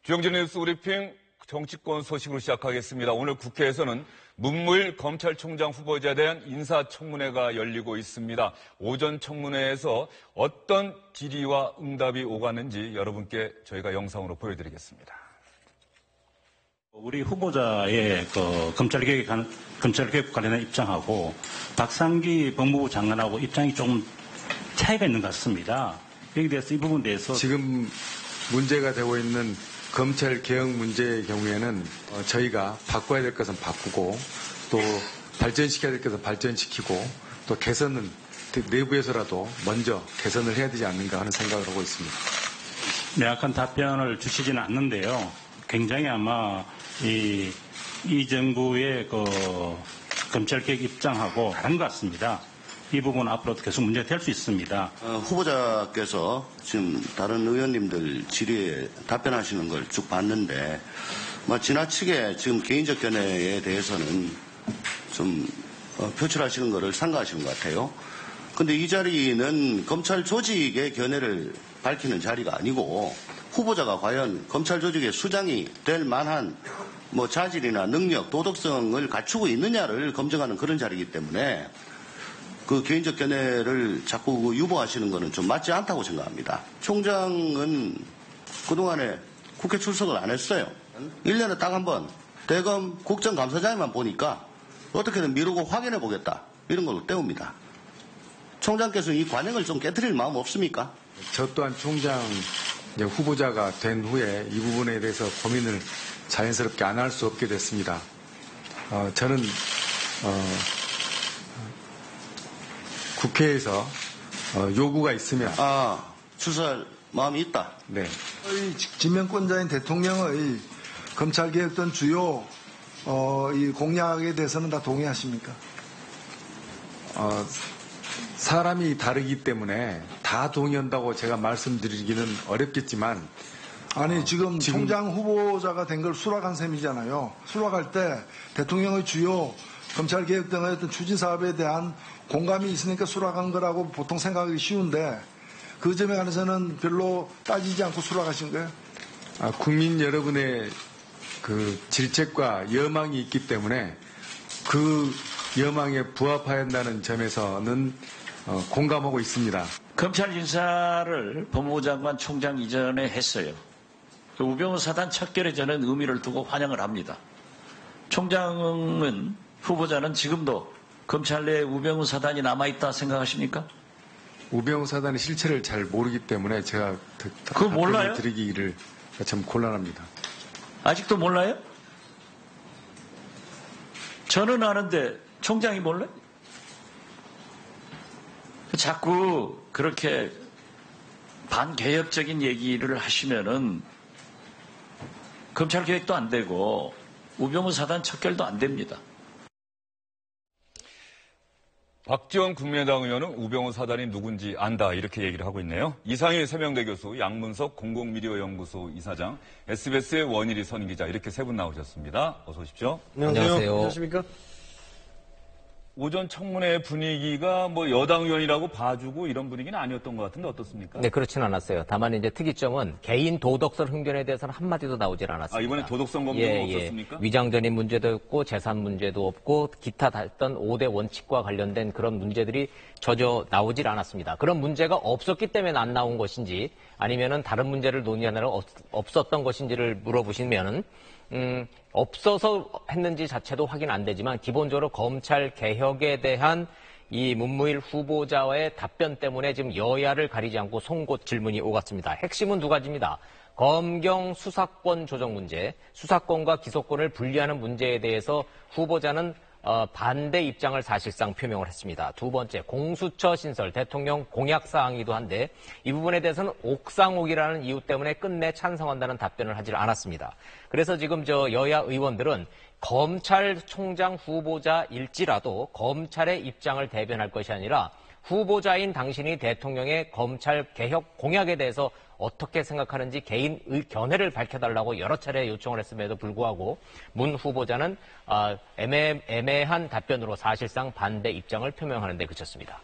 주영진의 뉴스 브리핑 정치권 소식으로 시작하겠습니다. 오늘 국회에서는 문무일 검찰총장 후보자에 대한 인사청문회가 열리고 있습니다. 오전 청문회에서 어떤 질의와 응답이 오갔는지 여러분께 저희가 영상으로 보여드리겠습니다. 우리 후보자의 검찰개혁 관련한 입장하고 박상기 법무부 장관하고 입장이 조금 차이가 있는 것 같습니다. 여기에 대해서 이 부분에 대해서 지금 문제가 되고 있는 검찰 개혁 문제의 경우에는 저희가 바꿔야 될 것은 바꾸고 또 발전시켜야 될 것은 발전시키고 또 개선은 내부에서라도 먼저 개선을 해야 되지 않는가 하는 생각을 하고 있습니다. 명확한 답변을 주시지는 않는데요. 굉장히 아마 이 정부의 검찰 개혁 입장하고 다른 것 같습니다. 이 부분은 앞으로도 계속 문제가 될 수 있습니다. 후보자께서 지금 다른 의원님들 질의에 답변하시는 걸 쭉 봤는데 지나치게 지금 개인적 견해에 대해서는 좀 표출하시는 것을 삼가하시는 것 같아요. 그런데 이 자리는 검찰 조직의 견해를 밝히는 자리가 아니고 후보자가 과연 검찰 조직의 수장이 될 만한 자질이나 능력, 도덕성을 갖추고 있느냐를 검증하는 그런 자리이기 때문에 그 개인적 견해를 자꾸 유보하시는 것은 좀 맞지 않다고 생각합니다. 총장은 그동안에 국회 출석을 안 했어요. 1년에 딱 한 번 대검 국정감사장에만 보니까 어떻게든 미루고 확인해 보겠다 이런 걸로 때웁니다. 총장께서 이 관행을 좀 깨트릴 마음 없습니까? 저 또한 총장 후보자가 된 후에 이 부분에 대해서 고민을 자연스럽게 안 할 수 없게 됐습니다. 저는 국회에서 요구가 있으면 출사할 마음이 있다. 네. 지명권자인 대통령의 검찰개혁 등 주요 이 공약에 대해서는 다 동의하십니까? 사람이 다르기 때문에 다 동의한다고 제가 말씀드리기는 어렵겠지만 지금 총장 후보자가 된 걸 수락한 셈이잖아요. 수락할 때 대통령의 주요 검찰개혁 등의 어떤 추진사업에 대한 공감이 있으니까 수락한 거라고 보통 생각하기 쉬운데 그 점에 관해서는 별로 따지지 않고 수락하신 거예요? 국민 여러분의 그 질책과 여망이 있기 때문에 그 여망에 부합해야 한다는 점에서는 공감하고 있습니다. 검찰 인사를 법무부 장관 총장 이전에 했어요. 우병우 사단 척결에 저는 의미를 두고 환영을 합니다. 총장은 후보자는 지금도 검찰 내에 우병우 사단이 남아있다 생각하십니까? 우병우 사단의 실체를 잘 모르기 때문에 제가 그거 몰라요? 드리기를 참 곤란합니다. 아직도 몰라요? 저는 아는데 총장이 몰라요? 자꾸 그렇게 반개혁적인 얘기를 하시면은 검찰 개혁도 안 되고 우병우 사단 척결도 안 됩니다. 박지원 국민의당 의원은 우병우 사단이 누군지 안다 이렇게 얘기를 하고 있네요. 이상일 세명대 교수, 양문석 공공미디어 연구소 이사장, SBS의 원일이 선기자 이렇게 세 분 나오셨습니다. 어서 오십시오. 안녕하세요. 안녕하십니까? 오전 청문회 분위기가 여당 의원이라고 봐주고 이런 분위기는 아니었던 것 같은데 어떻습니까? 네, 그렇지는 않았어요. 다만 이제 특이점은 개인 도덕성 흥변에 대해서는 한마디도 나오질 않았습니다. 이번에 도덕성 검증은 없었습니까? 위장전입 문제도 없고 재산 문제도 없고 기타 달던 5대 원칙과 관련된 그런 문제들이 전혀 나오질 않았습니다. 그런 문제가 없었기 때문에 안 나온 것인지 아니면은 다른 문제를 논의하느라 없었던 것인지를 물어보시면은 없어서 했는지 자체도 확인 안 되지만 기본적으로 검찰 개혁에 대한 이 문무일 후보자의 답변 때문에 지금 여야를 가리지 않고 송곳 질문이 오갔습니다. 핵심은 두 가지입니다. 검경 수사권 조정 문제, 수사권과 기소권을 분리하는 문제에 대해서 후보자는 반대 입장을 사실상 표명을 했습니다. 두 번째, 공수처 신설, 대통령 공약 사항이기도 한데 이 부분에 대해서는 옥상옥이라는 이유 때문에 끝내 찬성한다는 답변을 하지 않았습니다. 그래서 지금 여야 의원들은 검찰총장 후보자일지라도 검찰의 입장을 대변할 것이 아니라 후보자인 당신이 대통령의 검찰 개혁 공약에 대해서 어떻게 생각하는지 개인 견해를 밝혀달라고 여러 차례 요청을 했음에도 불구하고 문 후보자는 애매한 답변으로 사실상 반대 입장을 표명하는 데 그쳤습니다.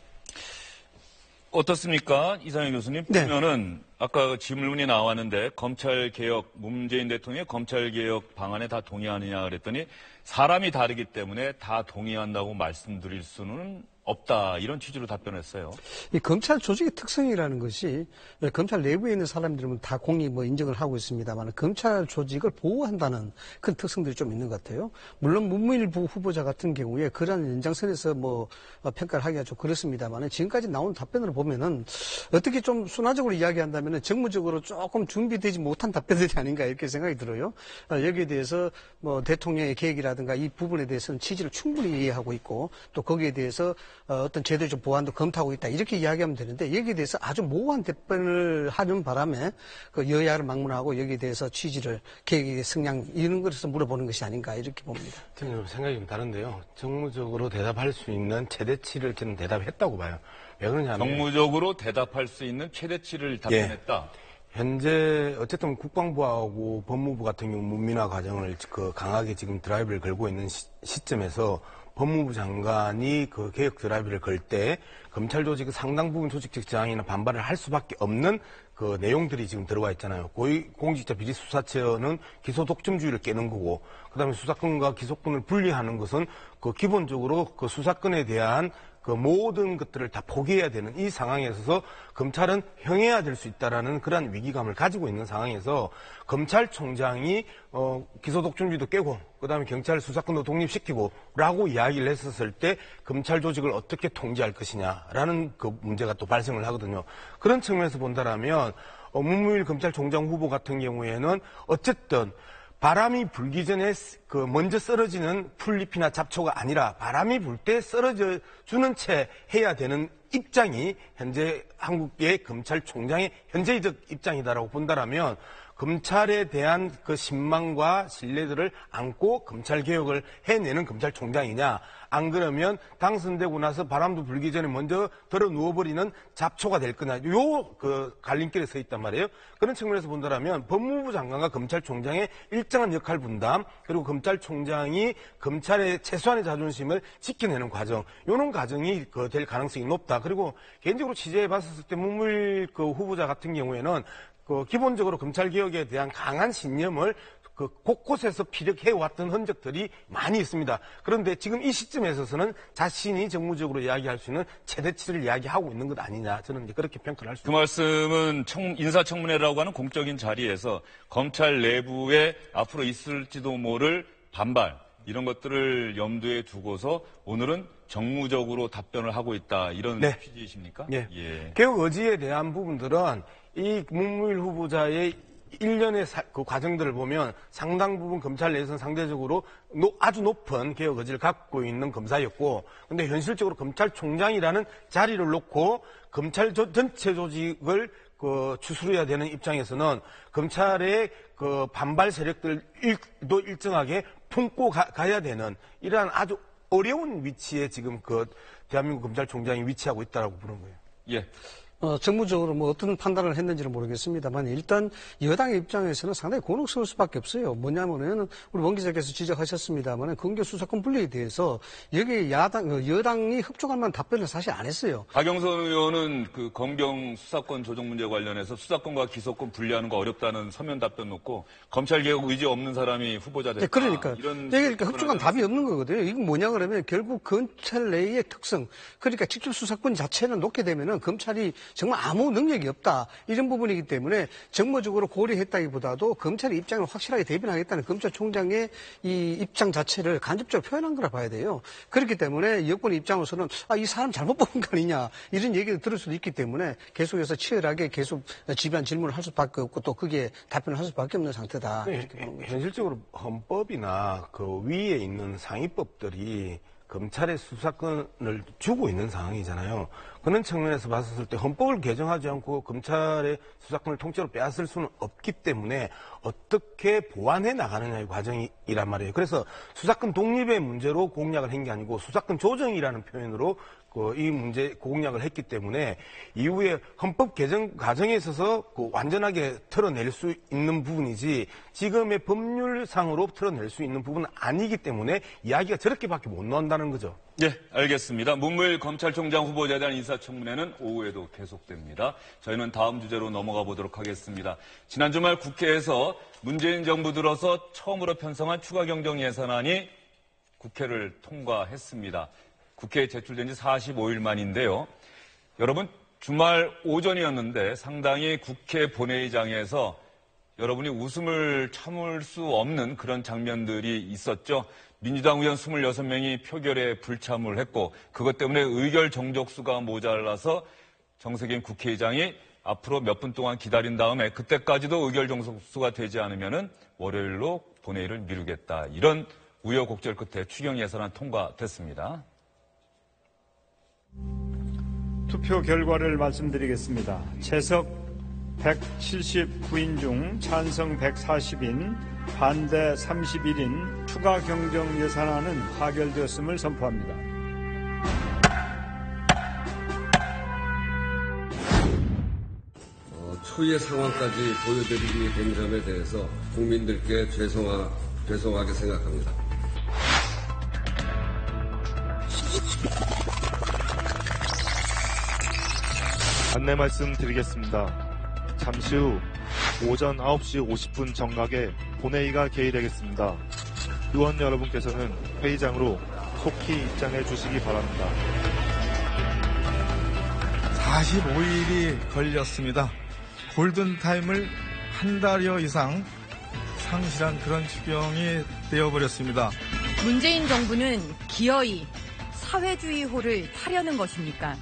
어떻습니까? 이상현 교수님. 네. 보면은 아까 질문이 나왔는데 검찰개혁, 문재인 대통령의 검찰개혁 방안에 다 동의하느냐 그랬더니 사람이 다르기 때문에 다 동의한다고 말씀드릴 수는 없다. 이런 취지로 답변했어요. 이 검찰 조직의 특성이라는 것이 검찰 내부에 있는 사람들은 다 공히 인정을 하고 있습니다만 검찰 조직을 보호한다는 그런 특성들이 좀 있는 것 같아요. 물론 문무일 후보자 같은 경우에 그러한 연장선에서 평가를 하기가 좀 그렇습니다만 지금까지 나온 답변을 보면은 어떻게 좀 순화적으로 이야기한다면은 정무적으로 조금 준비되지 못한 답변들이 아닌가 이렇게 생각이 들어요. 여기에 대해서 대통령의 계획이라든가 이 부분에 대해서는 취지를 충분히 이해하고 있고 또 거기에 대해서 어떤 제도적 보완도 검토하고 있다 이렇게 이야기하면 되는데 여기에 대해서 아주 모호한 답변을 하는 바람에 그 여야를 막론하고 여기에 대해서 취지를 계획의 성향 이런 것에서 물어보는 것이 아닌가 이렇게 봅니다. 저는 생각이 좀 다른데요. 정무적으로 대답할 수 있는 최대치를 저는 대답했다고 봐요. 왜 그러냐면 정무적으로 대답할 수 있는 최대치를 답변했다. 현재 어쨌든 국방부하고 법무부 같은 경우 문민화 과정을 강하게 지금 드라이브를 걸고 있는 시점에서 법무부 장관이 그 개혁 드라이브를 걸 때 검찰 조직의 상당 부분 조직적 저항이나 반발을 할 수밖에 없는 그 내용들이 지금 들어와 있잖아요. 고위공직자 비리수사처는 기소 독점주의를 깨는 거고, 그다음에 수사권과 기소권을 분리하는 것은 그 기본적으로 그 수사권에 대한 그 모든 것들을 다 포기해야 되는 이 상황에 있어서 검찰은 형해야 될 수 있다라는 그런 위기감을 가지고 있는 상황에서 검찰총장이 기소 독점주의도 깨고 그다음에 경찰 수사권도 독립시키고라고 이야기를 했었을 때 검찰 조직을 어떻게 통제할 것이냐라는 그 문제가 또 발생을 하거든요. 그런 측면에서 본다라면 문무일 검찰총장 후보 같은 경우에는 어쨌든 바람이 불기 전에 먼저 쓰러지는 풀잎이나 잡초가 아니라 바람이 불 때 쓰러져 주는 채 해야 되는 입장이 현재 한국의 검찰총장의 현재적 입장이다라고 본다라면 검찰에 대한 그 신망과 신뢰들을 안고 검찰 개혁을 해내는 검찰총장이냐, 안 그러면 당선되고 나서 바람도 불기 전에 먼저 들어 누워버리는 잡초가 될 거냐, 그 갈림길에 서 있단 말이에요. 그런 측면에서 본다라면 법무부 장관과 검찰총장의 일정한 역할 분담, 그리고 검찰총장이 검찰의 최소한의 자존심을 지켜내는 과정, 이런 과정이 될 가능성이 높다. 그리고 개인적으로 취재해 봤을 때 문무일 그 후보자 같은 경우에는 기본적으로 검찰 개혁에 대한 강한 신념을 곳곳에서 피력해 왔던 흔적들이 많이 있습니다. 그런데 지금 이 시점에 있어서는 자신이 정무적으로 이야기할 수 있는 최대치를 이야기하고 있는 것 아니냐, 저는 그렇게 평가를 할 수 그 있습니다. 말씀은 인사청문회라고 하는 공적인 자리에서 검찰 내부에 앞으로 있을지도 모를 반발, 이런 것들을 염두에 두고서 오늘은 정무적으로 답변을 하고 있다, 이런 네. 취지이십니까? 예. 예. 개혁 의지에 대한 부분들은 이 문무일 후보자의 일련의 그 과정들을 보면 상당 부분 검찰 내에서는 상대적으로 아주 높은 개혁 의지를 갖고 있는 검사였고, 근데 현실적으로 검찰총장이라는 자리를 놓고 검찰 전체 조직을 추스려야 되는 입장에서는 검찰의 그 반발 세력들도 일정하게 품고 가야 되는 이러한 아주 어려운 위치에 지금 대한민국 검찰총장이 위치하고 있다라고 보는 거예요. 예. 정무적으로 어떤 판단을 했는지는 모르겠습니다만 일단 여당의 입장에서는 상당히 곤혹스러울 수밖에 없어요. 뭐냐면은 우리 원 기자께서 지적하셨습니다만 검경 수사권 분리에 대해서 여기에 여당이 흡족할 만한 답변을 사실 안 했어요. 박영선 의원은 그 검경 수사권 조정 문제 관련해서 수사권과 기소권 분리하는 거 어렵다는 서면 답변 놓고 검찰 개혁 의지 없는 사람이 후보자 됐다. 네, 그러니까 이런 그러니까 흡족한 답이 없는 거거든요. 이건 뭐냐 그러면 결국 검찰 내의 특성, 그러니까 직접 수사권 자체를 놓게 되면은 검찰이 정말 아무 능력이 없다, 이런 부분이기 때문에 정무적으로 고려했다기보다도 검찰의 입장을 확실하게 대변하겠다는 검찰총장의 이 입장 자체를 간접적으로 표현한 거라 봐야 돼요. 그렇기 때문에 여권의 입장으로서는 이 사람 잘못 뽑은 거 아니냐, 이런 얘기를 들을 수도 있기 때문에 계속해서 치열하게 계속 집요한 질문을 할 수밖에 없고 또 그게 답변을 할 수밖에 없는 상태다. 이렇게 보는 거죠. 현실적으로 헌법이나 그 위에 있는 상위법들이 검찰의 수사권을 주고 있는 상황이잖아요. 그런 측면에서 봤을 때 헌법을 개정하지 않고 검찰의 수사권을 통째로 빼앗을 수는 없기 때문에 어떻게 보완해 나가느냐의 과정이란 말이에요. 그래서 수사권 독립의 문제로 공략을 한 게 아니고 수사권 조정이라는 표현으로 이 문제 공약을 했기 때문에 이후에 헌법 개정 과정에 있어서 완전하게 털어낼 수 있는 부분이지 지금의 법률상으로 털어낼 수 있는 부분은 아니기 때문에 이야기가 저렇게밖에 못 나온다는 거죠. 네, 알겠습니다. 문무일 검찰총장 후보자에 대한 인사청문회는 오후에도 계속됩니다. 저희는 다음 주제로 넘어가 보도록 하겠습니다. 지난 주말 국회에서 문재인 정부 들어서 처음으로 편성한 추가 경정 예산안이 국회를 통과했습니다. 국회에 제출된 지 45일 만인데요. 여러분, 주말 오전이었는데 상당히 국회 본회의장에서 여러분이 웃음을 참을 수 없는 그런 장면들이 있었죠. 민주당 의원 26명이 표결에 불참을 했고 그것 때문에 의결 정족수가 모자라서 정세균 국회의장이 앞으로 몇 분 동안 기다린 다음에 그때까지도 의결 정족수가 되지 않으면 월요일로 본회의를 미루겠다. 이런 우여곡절 끝에 추경 예산안 통과됐습니다. 투표 결과를 말씀드리겠습니다. 채석 179인 중 찬성 140인, 반대 31인, 추가 경정 예산안은 파결되었음을 선포합니다. 초유의 상황까지 보여드리게 된 점에 대해서 국민들께 죄송하게 생각합니다. 안내 말씀드리겠습니다. 잠시 후 오전 9시 50분 정각에 본회의가 개의되겠습니다. 의원 여러분께서는 회의장으로 속히 입장해 주시기 바랍니다. 45일이 걸렸습니다. 골든타임을 한 달여 이상 상실한 그런 추경이 되어버렸습니다. 문재인 정부는 기어이 사회주의호를 타려는 것입니까?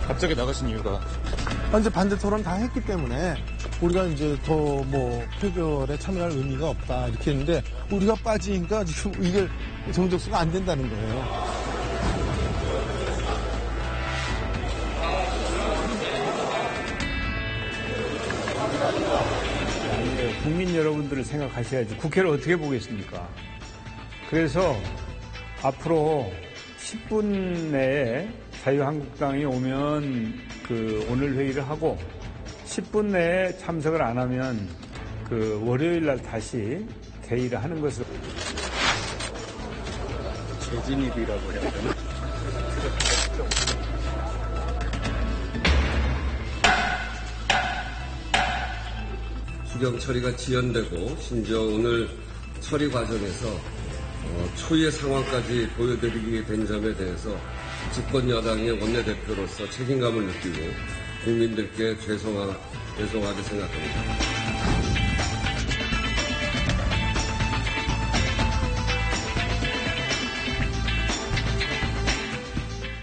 갑자기 나가신 이유가? 이제 반대 토론 다 했기 때문에 우리가 이제 더 표결에 참여할 의미가 없다 이렇게 했는데 우리가 빠지니까 지금 의결 정족수가 안 된다는 거예요. 국민 여러분들을 생각하셔야지 국회를 어떻게 보겠습니까? 그래서 앞으로 10분 내에 자유한국당이 오면 오늘 회의를 하고 10분 내에 참석을 안 하면 월요일 날 다시 대의를 하는 것을 재진입이라고 해야 되나? 추경 처리가 지연되고 심지어 오늘 처리 과정에서 초유의 상황까지 보여드리게 된 점에 대해서 집권 여당의 원내대표로서 책임감을 느끼고 국민들께 죄송하게 생각합니다.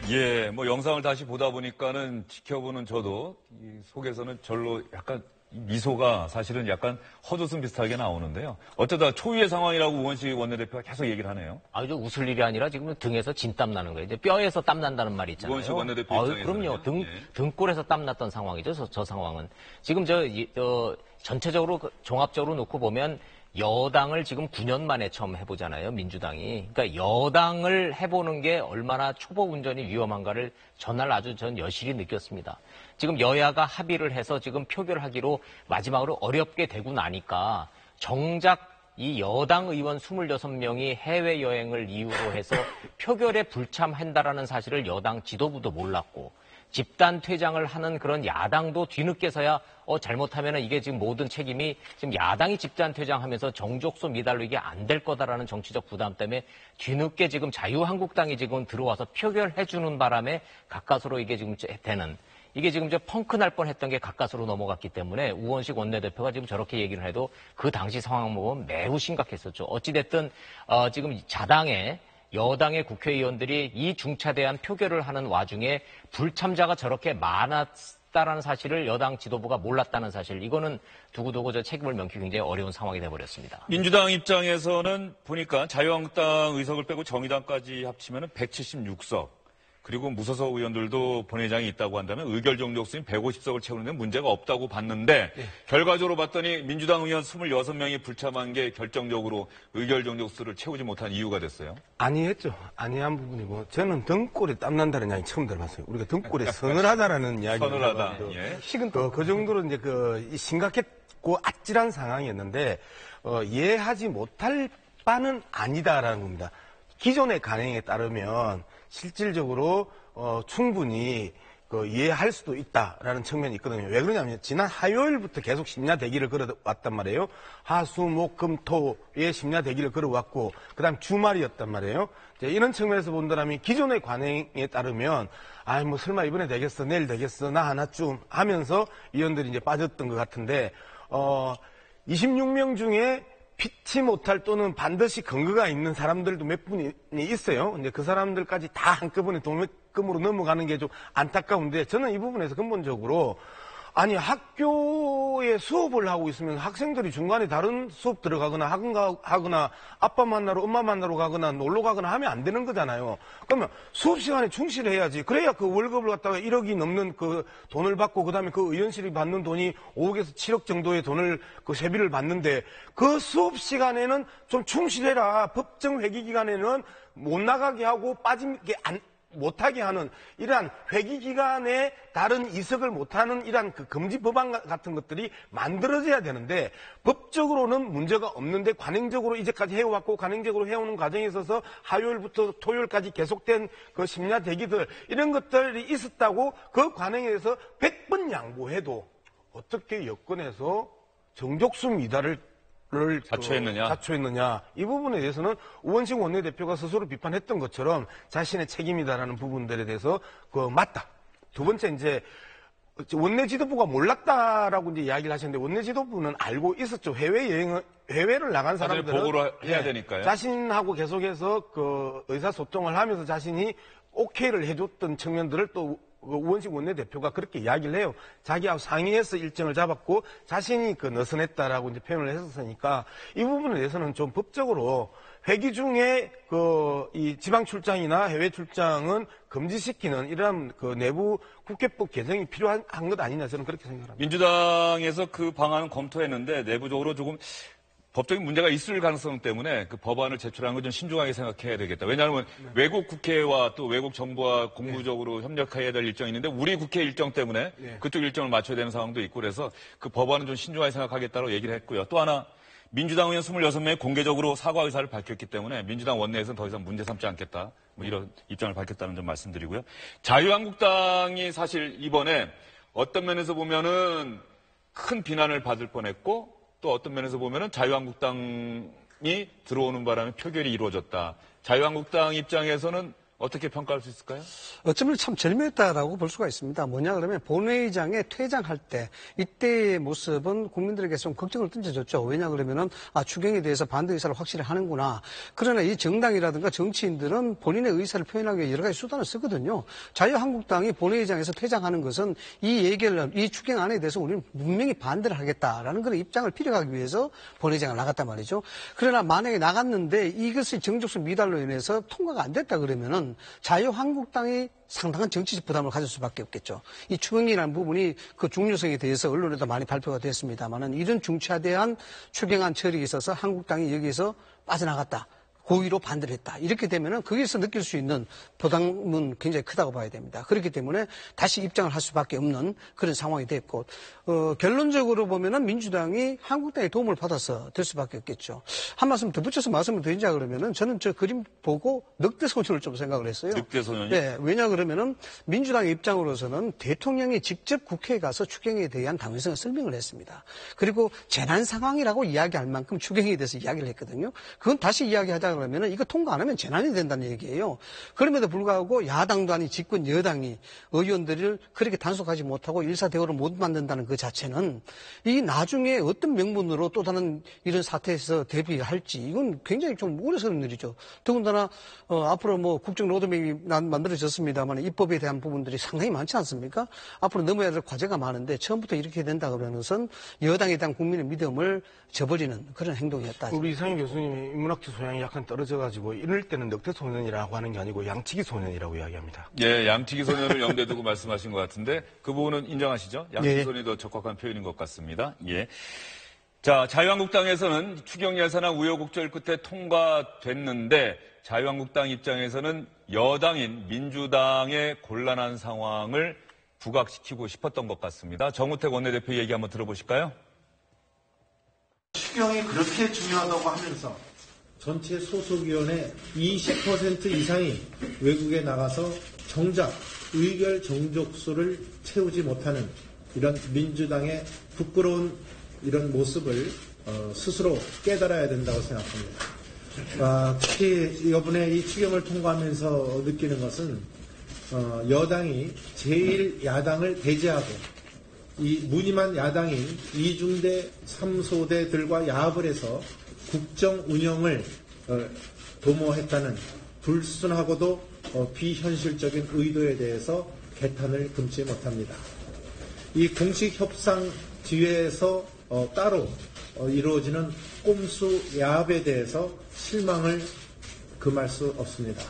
예, 영상을 다시 보다 보니까는 지켜보는 저도 이 속에서는 절로 약간 미소가 사실은 약간 헛웃음 비슷하게 나오는데요. 어쩌다 초유의 상황이라고 우원식 원내대표가 계속 얘기를 하네요. 저 웃을 일이 아니라 지금 등에서 진땀 나는 거예요. 이제 뼈에서 땀 난다는 말이 있잖아요. 우원식 원내대표 입장에서는. 그럼요. 등골에서 땀 났던 상황이죠. 저 상황은. 지금 전체적으로 종합적으로 놓고 보면 여당을 지금 9년 만에 처음 해보잖아요, 민주당이. 그러니까 여당을 해보는 게 얼마나 초보 운전이 위험한가를 전날 아주 전 여실히 느꼈습니다. 지금 여야가 합의를 해서 지금 표결하기로 마지막으로 어렵게 되고 나니까 정작 이 여당 의원 26명이 해외여행을 이유로 해서 표결에 불참한다라는 사실을 여당 지도부도 몰랐고 집단 퇴장을 하는 그런 야당도 뒤늦게서야 잘못하면 이게 지금 모든 책임이 지금 야당이 집단 퇴장하면서 정족수 미달로 이게 안 될 거다라는 정치적 부담 때문에 뒤늦게 지금 자유한국당이 지금 들어와서 표결해 주는 바람에 가까스로 이게 지금 되는 이게 지금 펑크 날 뻔했던 게 가까스로 넘어갔기 때문에 우원식 원내대표가 지금 저렇게 얘기를 해도 그 당시 상황 보면 매우 심각했었죠. 어찌됐든 지금 자당의 여당의 국회의원들이 이 중차대한 표결을 하는 와중에 불참자가 저렇게 많았다라는 사실을 여당 지도부가 몰랐다는 사실, 이거는 두고두고 책임을 명기 굉장히 어려운 상황이 돼버렸습니다. 민주당 입장에서는 보니까 자유한국당 의석을 빼고 정의당까지 합치면 176석. 그리고 무소속 의원들도 본회의장에 있다고 한다면 의결 정족수인 150석을 채우는 데 문제가 없다고 봤는데 결과적으로 봤더니 민주당 의원 26명이 불참한 게 결정적으로 의결 정족수를 채우지 못한 이유가 됐어요. 아니했죠. 아니한 부분이고 저는 등골에 땀난다는 이야기 처음 들어봤어요. 우리가 등골에 서늘하다라는 이야기를 서늘하다. 예. 그 정도로 이제 심각했고 아찔한 상황이었는데 이해하지 못할 바는 아니다라는 겁니다. 기존의 관행에 따르면 실질적으로 충분히 이해할 수도 있다라는 측면이 있거든요. 왜 그러냐면 지난 화요일부터 계속 심야 대기를 걸어왔단 말이에요. 하수, 목, 금, 토에 심야 대기를 걸어왔고 그다음 주말이었단 말이에요. 이런 측면에서 본다면 기존의 관행에 따르면 뭐 설마 이번에 되겠어, 내일 되겠어, 나 하나쯤 하면서 의원들이 이제 빠졌던 것 같은데 26명 중에 피치 못할 또는 반드시 근거가 있는 사람들도 몇 분이 있어요. 이제 그 사람들까지 다 한꺼번에 동력금으로 넘어가는 게 좀 안타까운데 저는 이 부분에서 근본적으로 아니 학교에 수업을 하고 있으면 학생들이 중간에 다른 수업 들어가거나 학원 가거나 아빠 만나러 엄마 만나러 가거나 놀러 가거나 하면 안 되는 거잖아요. 그러면 수업 시간에 충실해야지. 그래야 그 월급을 갖다가 1억이 넘는 그 돈을 받고 그다음에 그 의원실이 받는 돈이 5억에서 7억 정도의 돈을 그 세비를 받는데 그 수업 시간에는 좀 충실해라. 법정 회기 기간에는 못 나가게 하고 빠지게 못하게 하는 이러한 회기 기간에 다른 이석을 못하는 이러한 그 금지 법안 같은 것들이 만들어져야 되는데 법적으로는 문제가 없는데 관행적으로 이제까지 해왔고 관행적으로 해오는 과정에 있어서 화요일부터 토요일까지 계속된 그 심야 대기들 이런 것들이 있었다고 그 관행에서 100번 양보해도 어떻게 여권에서 정족수 미달을 자초했느냐. 이 부분에 대해서는 우원식 원내대표가 스스로 비판했던 것처럼 자신의 책임이다라는 부분들에 대해서 맞다. 두 번째 이제 원내 지도부가 몰랐다라고 이제 이야기를 하셨는데 원내 지도부는 알고 있었죠. 해외를 나간 사람들은 보고를 해야 되니까요. 자신하고 계속해서 의사소통을 하면서 자신이 오케이를 해줬던 측면들을 또 우원식 원내대표가 그렇게 이야기를 해요. 자기하고 상의해서 일정을 잡았고 자신이 느슨했다라고 이제 표현을 했었으니까 이 부분에 대해서는 좀 법적으로 회기 중에 이 지방 출장이나 해외 출장은 금지시키는 이러한 내부 국회법 개정이 필요한 것 아니냐 저는 그렇게 생각합니다. 민주당에서 그 방안은 검토했는데 내부적으로 조금 법적인 문제가 있을 가능성 때문에 그 법안을 제출한 건 좀 신중하게 생각해야 되겠다. 왜냐하면 외국 국회와 또 외국 정부와 공무적으로 협력해야 될 일정이 있는데 우리 국회 일정 때문에 그쪽 일정을 맞춰야 되는 상황도 있고 그래서 그 법안은 좀 신중하게 생각하겠다고 얘기를 했고요. 또 하나 민주당 의원 26명이 공개적으로 사과 의사를 밝혔기 때문에 민주당 원내에서는 더 이상 문제 삼지 않겠다. 이런 입장을 밝혔다는 점 말씀드리고요. 자유한국당이 사실 이번에 어떤 면에서 보면은 큰 비난을 받을 뻔했고 또 어떤 면에서 보면은 자유한국당이 들어오는 바람에 표결이 이루어졌다. 자유한국당 입장에서는 어떻게 평가할 수 있을까요? 어쩌면 참 절묘했다라고 볼 수가 있습니다. 뭐냐 그러면 본회의장에 퇴장할 때 이때의 모습은 국민들에게 좀 걱정을 던져줬죠. 왜냐 그러면은 추경에 대해서 반대 의사를 확실히 하는구나. 그러나 이 정당이라든가 정치인들은 본인의 의사를 표현하기 위해 여러 가지 수단을 쓰거든요. 자유한국당이 본회의장에서 퇴장하는 것은 이 추경안에 대해서 우리는 분명히 반대를 하겠다라는 그런 입장을 피력하기 위해서 본회의장을 나갔단 말이죠. 그러나 만약에 나갔는데 이것이 정족수 미달로 인해서 통과가 안 됐다 그러면은 자유한국당이 상당한 정치적 부담을 가질 수밖에 없겠죠. 이 추경이라는 부분이 그 중요성에 대해서 언론에도 많이 발표가 됐습니다만은 이런 중차대한 추경안 처리에 있어서 한국당이 여기에서 빠져나갔다. 고의로 반대를 했다. 이렇게 되면은 거기서 느낄 수 있는 부담은 굉장히 크다고 봐야 됩니다. 그렇기 때문에 다시 입장을 할 수밖에 없는 그런 상황이 됐고, 결론적으로 보면은 민주당이 한국당의 도움을 받아서 될 수밖에 없겠죠. 한 말씀 더 붙여서 말씀을 드리자 그러면은 저는 저 그림 보고 늑대소년을 좀 생각을 했어요. 늑대소년이? 네. 왜냐 그러면은 민주당의 입장으로서는 대통령이 직접 국회에 가서 추경에 대한 당위성을 설명을 했습니다. 그리고 재난 상황이라고 이야기할 만큼 추경에 대해서 이야기를 했거든요. 그건 다시 이야기하자 그러면은 이거 통과 안 하면 재난이 된다는 얘기예요. 그럼에도 불구하고 야당도 아닌 집권 여당이 의원들을 그렇게 단속하지 못하고 일사대오를 못 만든다는 그 자체는 이 나중에 어떤 명분으로 또 다른 이런 사태에서 대비할지 이건 굉장히 좀 우려스러운 일이죠. 더군다나 앞으로 뭐 국정 로드맵이 만들어졌습니다만 입법에 대한 부분들이 상당히 많지 않습니까? 앞으로 넘어야 될 과제가 많은데 처음부터 이렇게 된다 그러는 것은 여당에 대한 국민의 믿음을 저버리는 그런 행동이었다. 우리 이상희 교수님이 인문학적 소양이 약간 이야기는 떨어져가지고 이럴 때는 넉대 소년이라고 하는 게 아니고 양치기 소년이라고 이야기합니다. 예, 양치기 소년을 염두에 두고 말씀하신 것 같은데 그 부분은 인정하시죠? 양치기 소년이 더 적확한 표현인 것 같습니다. 예. 자, 자유한국당에서는 추경 예산안 우여곡절 끝에 통과됐는데 자유한국당 입장에서는 여당인 민주당의 곤란한 상황을 부각시키고 싶었던 것 같습니다. 정우택 원내대표 얘기 한번 들어보실까요? 추경이 그렇게 중요하다고 하면서 전체 소속위원회 20% 이상이 외국에 나가서 정작 의결 정족수를 채우지 못하는 이런 민주당의 부끄러운 이런 모습을 스스로 깨달아야 된다고 생각합니다. 특히 이번에 이 추경을 통과하면서 느끼는 것은 여당이 제1야당을 배제하고 이 무늬만 야당인 2중대 3소대들과 야합을 해서 국정 운영을 도모했다는 불순하고도 비현실적인 의도에 대해서 개탄을 금치 못합니다. 이 공식 협상 뒤에서 따로 이루어지는 꼼수 야합에 대해서 실망을 금할 수 없습니다.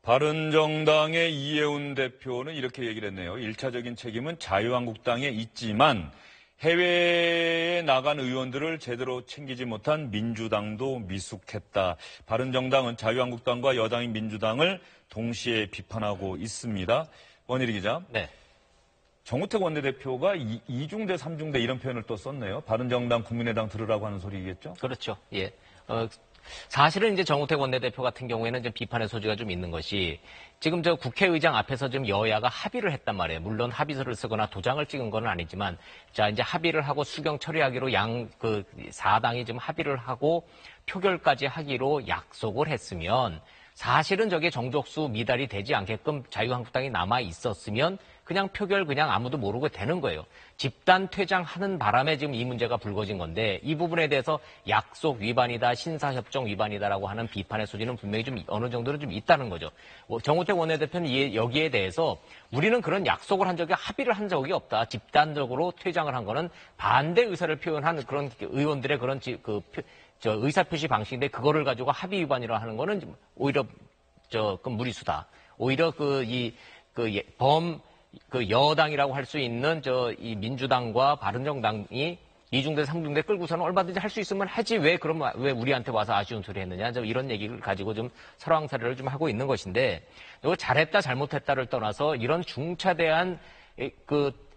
바른정당의 이해운 대표는 이렇게 얘기를 했네요. 1차적인 책임은 자유한국당에 있지만 해외에 나간 의원들을 제대로 챙기지 못한 민주당도 미숙했다. 바른정당은 자유한국당과 여당인 민주당을 동시에 비판하고 있습니다. 원일이 기자. 네. 정우택 원내대표가 2중대, 3중대 이런 표현을 또 썼네요. 바른정당, 국민의당 들으라고 하는 소리겠죠? 그렇죠. 예. 사실은 이제 정우택 원내대표 같은 경우에는 좀 비판의 소지가 좀 있는 것이 지금 저 국회의장 앞에서 좀 여야가 합의를 했단 말이에요. 물론 합의서를 쓰거나 도장을 찍은 건 아니지만 자, 이제 합의를 하고 수경 처리하기로 4당이 지금 합의를 하고 표결까지 하기로 약속을 했으면 사실은 저게 정족수 미달이 되지 않게끔 자유한국당이 남아 있었으면 그냥 표결 그냥 아무도 모르고 되는 거예요. 집단 퇴장하는 바람에 지금 이 문제가 불거진 건데 이 부분에 대해서 약속 위반이다, 신사협정 위반이다라고 하는 비판의 소지는 분명히 좀 어느 정도는 좀 있다는 거죠. 정우택 원내대표는 여기에 대해서 우리는 그런 약속을 한 적이 합의를 한 적이 없다. 집단적으로 퇴장을 한 거는 반대 의사를 표현한 그런 의원들의 그런 의사표시 방식인데 그거를 가지고 합의 위반이라 하는 거는 오히려 그 무리수다. 오히려 여당이라고 할 수 있는 이 민주당과 바른정당이 2중대, 3중대 끌고서는 얼마든지 할 수 있으면 하지 왜 우리한테 와서 아쉬운 소리 했느냐 이런 얘기를 가지고 좀 설왕설래를 좀 하고 있는 것인데 이거 잘했다 잘못했다를 떠나서 이런 중차대한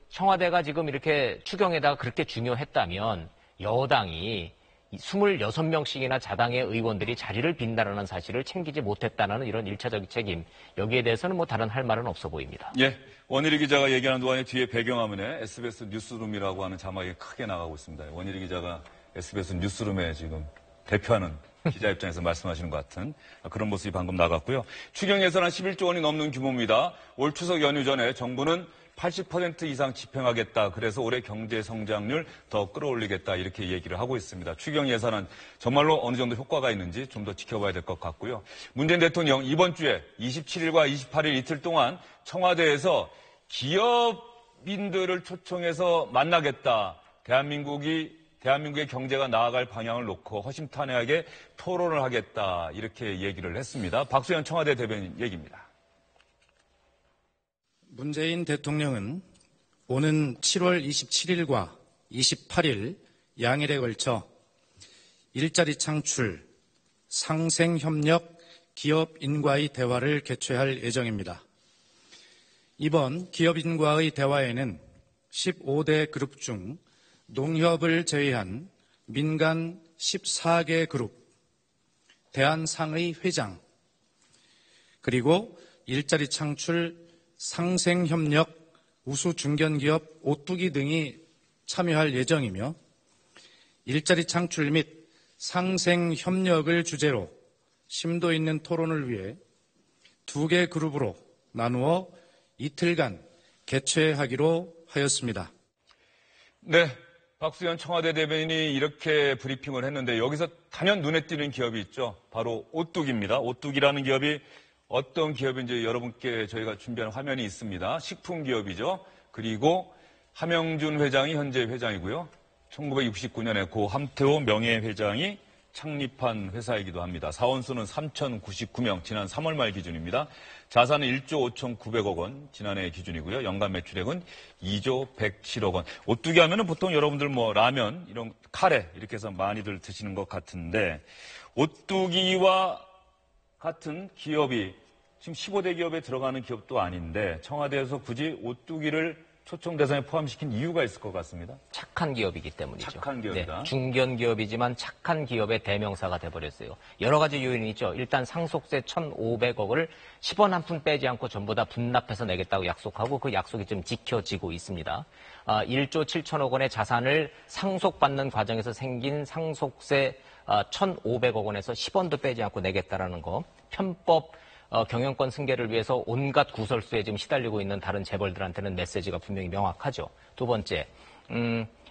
청와대가 지금 이렇게 추경에다가 그렇게 중요했다면 여당이 26명씩이나 자당의 의원들이 자리를 빈다라는 사실을 챙기지 못했다는 이런 1차적 책임. 여기에 대해서는 뭐 다른 할 말은 없어 보입니다. 예. 원일이 기자가 얘기하는 동안에 뒤에 배경화면에 SBS 뉴스룸이라고 하는 자막이 크게 나가고 있습니다. 원일이 기자가 SBS 뉴스룸에 지금 대표하는 기자 입장에서 말씀하시는 것 같은 그런 모습이 방금 나갔고요. 추경 예산안 11조 원이 넘는 규모입니다. 올 추석 연휴 전에 정부는 80% 이상 집행하겠다. 그래서 올해 경제 성장률 더 끌어올리겠다. 이렇게 얘기를 하고 있습니다. 추경 예산안 정말로 어느 정도 효과가 있는지 좀 더 지켜봐야 될 것 같고요. 문재인 대통령 이번 주에 27일과 28일 이틀 동안 청와대에서 기업인들을 초청해서 만나겠다. 대한민국의 경제가 나아갈 방향을 놓고 허심탄회하게 토론을 하겠다. 이렇게 얘기를 했습니다. 박수현 청와대 대변인 얘기입니다. 문재인 대통령은 오는 7월 27일과 28일 양일에 걸쳐 일자리 창출, 상생협력, 기업인과의 대화를 개최할 예정입니다. 이번 기업인과의 대화에는 15대 그룹 중 농협을 제외한 민간 14개 그룹, 대한상의 회장, 그리고 일자리 창출, 상생협력, 우수중견기업 오뚜기 등이 참여할 예정이며 일자리 창출 및 상생협력을 주제로 심도 있는 토론을 위해 2개 그룹으로 나누어 이틀간 개최하기로 하였습니다. 네, 박수현 청와대 대변인이 이렇게 브리핑을 했는데 여기서 단연 눈에 띄는 기업이 있죠. 바로 오뚜기입니다. 오뚜기라는 기업이 어떤 기업인지 여러분께 저희가 준비한 화면이 있습니다. 식품기업이죠. 그리고 함영준 회장이 현재 회장이고요. 1969년에 고 함태호 명예회장이 창립한 회사이기도 합니다. 사원수는 3,099명, 지난 3월 말 기준입니다. 자산은 1조 5,900억 원, 지난해 기준이고요. 연간 매출액은 2조 107억 원. 오뚜기 하면은 보통 여러분들 뭐 라면, 이런 카레 이렇게 해서 많이들 드시는 것 같은데 오뚜기와 같은 기업이 지금 15대 기업에 들어가는 기업도 아닌데 청와대에서 굳이 오뚜기를 초청 대상에 포함시킨 이유가 있을 것 같습니다. 착한 기업이기 때문이죠. 착한 기업이다. 네, 중견 기업이지만 착한 기업의 대명사가 돼버렸어요. 여러 가지 요인이 있죠. 일단 상속세 1,500억을 10원 한 푼 빼지 않고 전부 다 분납해서 내겠다고 약속하고 그 약속이 좀 지켜지고 있습니다. 1조 7천억 원의 자산을 상속받는 과정에서 생긴 상속세 1,500억 원에서 10원도 빼지 않고 내겠다라는 거. 편법 경영권 승계를 위해서 온갖 구설수에 지금 시달리고 있는 다른 재벌들한테는 메시지가 분명히 명확하죠. 두 번째,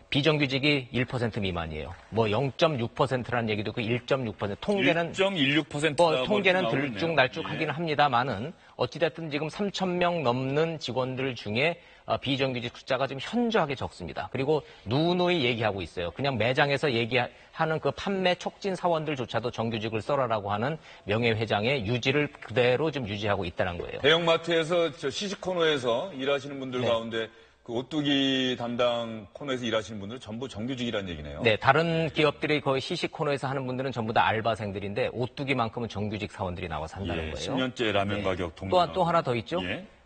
비정규직이 1% 미만이에요. 뭐 0.6%라는 얘기도 있고 1.6%. 통계는 1.16%. 통계는 들쭉날쭉하기는 합니다만은 어찌됐든 지금 3,000명 넘는 직원들 중에 비정규직 숫자가 지금 현저하게 적습니다. 그리고 누누이 얘기하고 있어요. 그냥 매장에서 얘기하는 그 판매 촉진 사원들조차도 정규직을 써라라고 하는 명예회장의 유지를 그대로 좀 유지하고 있다는 거예요. 대형마트에서 시식 코너에서 일하시는 분들 가운데 그 오뚜기 담당 코너에서 일하시는 분들은 전부 정규직이라는 얘기네요. 네, 다른 기업들이 거의 시식 코너에서 하는 분들은 전부 다 알바생들인데 오뚜기만큼은 정규직 사원들이 나와서 한다는 거예요. 10년째 라면 가격 동반. 또 하나 더 있죠.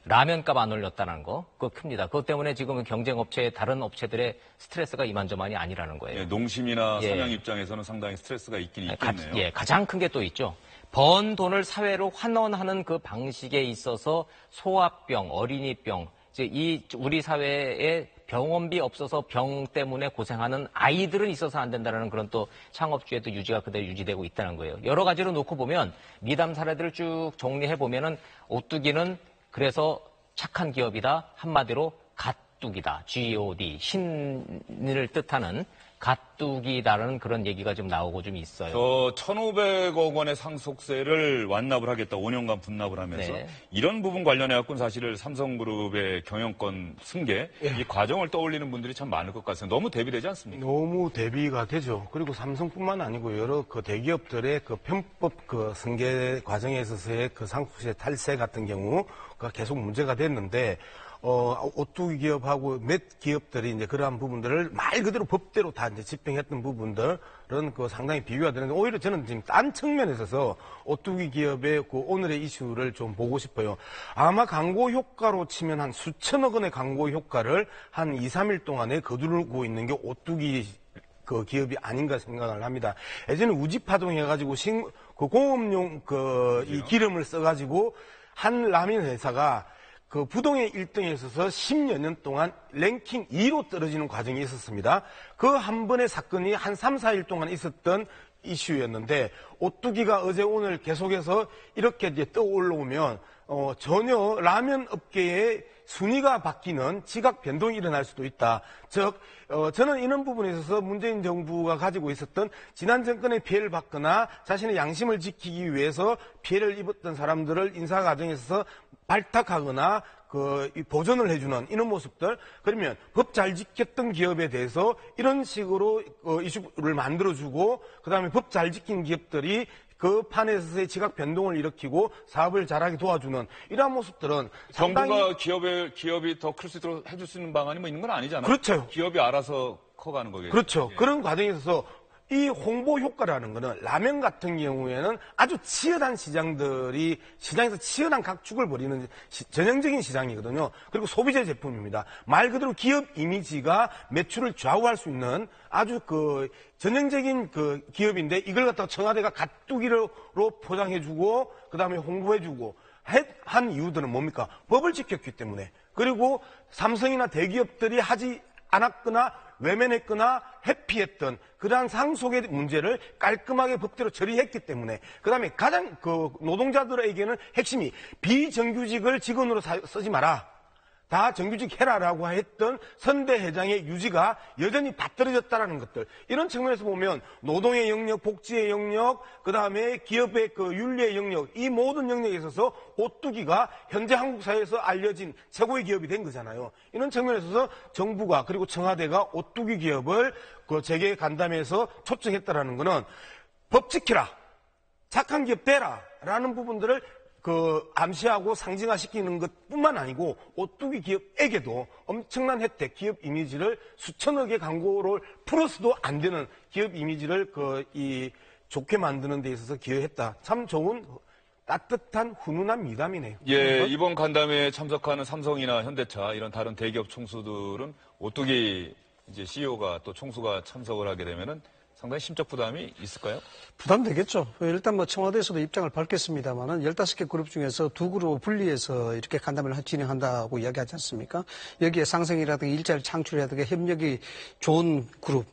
라면값 안 올렸다는 거, 그거 큽니다. 그것 때문에 지금 경쟁업체의 다른 업체들의 스트레스가 이만저만이 아니라는 거예요. 농심이나 삼양 입장에서는 상당히 스트레스가 있긴 있겠네요. 가장 큰 게 또 있죠. 번 돈을 사회로 환원하는 그 방식에 있어서 소아병, 어린이병, 이제 우리 사회에 병원비 없어서 병 때문에 고생하는 아이들은 있어서 안 된다는 그런 또 창업주의도 유지가 그대로 유지되고 있다는 거예요. 여러 가지로 놓고 보면 미담 사례들을 쭉 정리해 보면은 오뚜기는 그래서 착한 기업이다. 한마디로 갓뚜기다. G-O-D. 신을 뜻하는 갓뚜기다라는 그런 얘기가 좀 나오고 좀 있어요. 1,500억 원의 상속세를 완납을 하겠다. 5년간 분납을 하면서. 이런 부분 관련해갖고는 사실 삼성그룹의 경영권 승계, 이 과정을 떠올리는 분들이 참 많을 것 같습니다. 너무 대비되지 않습니까? 너무 대비가 되죠. 그리고 삼성뿐만 아니고 여러 그 대기업들의 그 편법 그 승계 과정에 있어서의 그 상속세 탈세 같은 경우가 계속 문제가 됐는데, 오뚜기 기업하고 몇 기업들이 이제 그러한 부분들을 말 그대로 법대로 다 이제 집행했던 부분들은 그 상당히 비교가 되는데 오히려 저는 지금 딴 측면에 있어서 오뚜기 기업의 그 오늘의 이슈를 좀 보고 싶어요. 아마 광고 효과로 치면 한 수천억 원의 광고 효과를 한 2, 3일 동안에 거두고 있는 게 오뚜기 그 기업이 아닌가 생각을 합니다. 예전에 우지파동 해가지고 그 공업용 이 기름을 써가지고 한 라면 회사가 그 부동의 1등에 있어서 10여 년 동안 랭킹 2로 떨어지는 과정이 있었습니다. 그 한 번의 사건이 한 3, 4일 동안 있었던 이슈였는데 오뚜기가 어제 오늘 계속해서 이렇게 이제 떠올라오면 전혀 라면 업계의 순위가 바뀌는 지각 변동이 일어날 수도 있다. 즉 저는 이런 부분에 있어서 문재인 정부가 가지고 있었던 지난 정권의 피해를 받거나 자신의 양심을 지키기 위해서 피해를 입었던 사람들을 인사 과정에 있어서 발탁하거나 보전을 해주는 이런 모습들, 그러면 법 잘 지켰던 기업에 대해서 이런 식으로 이슈를 만들어주고 그다음에 법 잘 지킨 기업들이 그 판에서의 지각 변동을 일으키고 사업을 잘하게 도와주는 이러한 모습들은 정부가 기업이 더 클 수 있도록 해줄 수 있는 방안이 뭐 있는 건 아니잖아요. 그렇죠. 기업이 알아서 커가는 거겠죠. 그렇죠. 그런 과정에 있어서 이 홍보 효과라는 거는 라면 같은 경우에는 아주 치열한 시장들이 시장에서 치열한 각축을 벌이는 전형적인 시장이거든요. 그리고 소비재 제품입니다. 말 그대로 기업 이미지가 매출을 좌우할 수 있는 아주 전형적인 기업인데 이걸 갖다가 청와대가 갓뚜기로 포장해주고 그다음에 홍보해주고 한 이유들은 뭡니까? 법을 지켰기 때문에. 그리고 삼성이나 대기업들이 하지 않았거나 외면했거나 회피했던 그러한 상속의 문제를 깔끔하게 법대로 처리했기 때문에 그다음에 가장 노동자들에게는 핵심이 비정규직을 직원으로 쓰지 마라. 다 정규직 해라라고 했던 선대 회장의 유지가 여전히 받들어졌다라는 것들. 이런 측면에서 보면 노동의 영역, 복지의 영역, 그다음에 기업의 윤리의 영역, 이 모든 영역에 있어서 오뚜기가 현재 한국 사회에서 알려진 최고의 기업이 된 거잖아요. 이런 측면에서 있어서 정부가 그리고 청와대가 오뚜기 기업을 재계 간담회에서 초청했다라는 거는 법 지키라, 착한 기업 되라 라는 부분들을 암시하고 상징화시키는 것뿐만 아니고 오뚜기 기업에게도 엄청난 혜택, 기업 이미지를 수천억의 광고를 풀어서도 안 되는 기업 이미지를 좋게 만드는 데 있어서 기여했다. 참 좋은 따뜻한 훈훈한 미담이네요. 예, 이번 간담회에 참석하는 삼성이나 현대차 이런 다른 대기업 총수들은 오뚜기 이제 CEO가 또 총수가 참석을 하게 되면은 상당히 심적 부담이 있을까요? 부담되겠죠. 일단 청와대에서도 입장을 밝혔습니다만은 15개 그룹 중에서 2그룹 분리해서 이렇게 간담회를 진행한다고 이야기하지 않습니까? 여기에 상생이라든가 일자리 창출이라든가 협력이 좋은 그룹,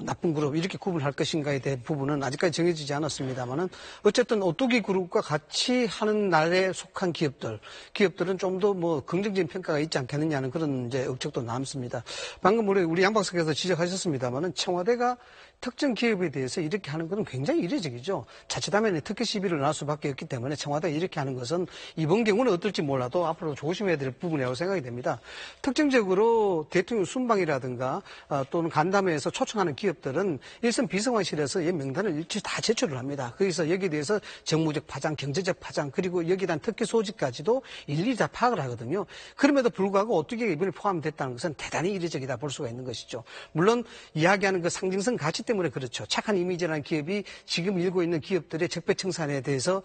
나쁜 그룹 이렇게 구분할 것인가에 대한 부분은 아직까지 정해지지 않았습니다만은 어쨌든 오뚜기 그룹과 같이 하는 날에 속한 기업들은 좀 더 긍정적인 평가가 있지 않겠느냐는 그런 이제 억측도 남습니다. 방금 우리 양 박사께서 지적하셨습니다만은 청와대가 특정 기업에 대해서 이렇게 하는 것은 굉장히 이례적이죠. 자칫하면 특혜 시비를 날 수밖에 없기 때문에 청와대가 이렇게 하는 것은 이번 경우는 어떨지 몰라도 앞으로 조심해야 될 부분이라고 생각이 됩니다. 특징적으로 대통령 순방이라든가 또는 간담회에서 초청하는 기업들은 일선 비서관실에서 이 명단을 일치 다 제출을 합니다. 거기서 여기에 대해서 정무적 파장, 경제적 파장 그리고 여기에 대한 특혜 소지까지도 일일이 다 파악을 하거든요. 그럼에도 불구하고 오뚜기가 이번에 포함됐다는 것은 대단히 이례적이다 볼 수가 있는 것이죠. 물론 이야기하는 그 상징성 가치 때문에 그렇죠. 착한 이미지라는 기업이 지금 일고 있는 기업들의 적폐청산에 대해서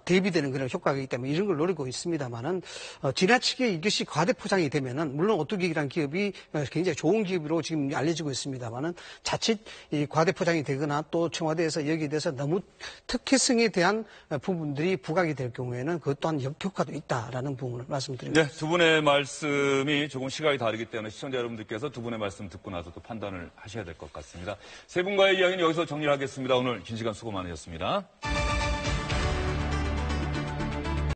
대비되는 그런 효과가 있기 때문에 이런 걸 노리고 있습니다만은 지나치게 이것이 과대 포장이 되면은 물론 오뚜기라는 기업이 굉장히 좋은 기업으로 지금 알려지고 있습니다만은 자칫 이 과대 포장이 되거나 또 청와대에서 여기에 대해서 너무 특혜성에 대한 부분들이 부각이 될 경우에는 그것 또한 역효과도 있다라는 부분을 말씀드립니다. 네, 두 분의 말씀이 조금 시각이 다르기 때문에 시청자 여러분들께서 두 분의 말씀 듣고 나서 또 판단을 하셔야 될 것 같습니다. 세 분과의 이야기는 여기서 정리하겠습니다. 오늘 긴 시간 수고 많으셨습니다.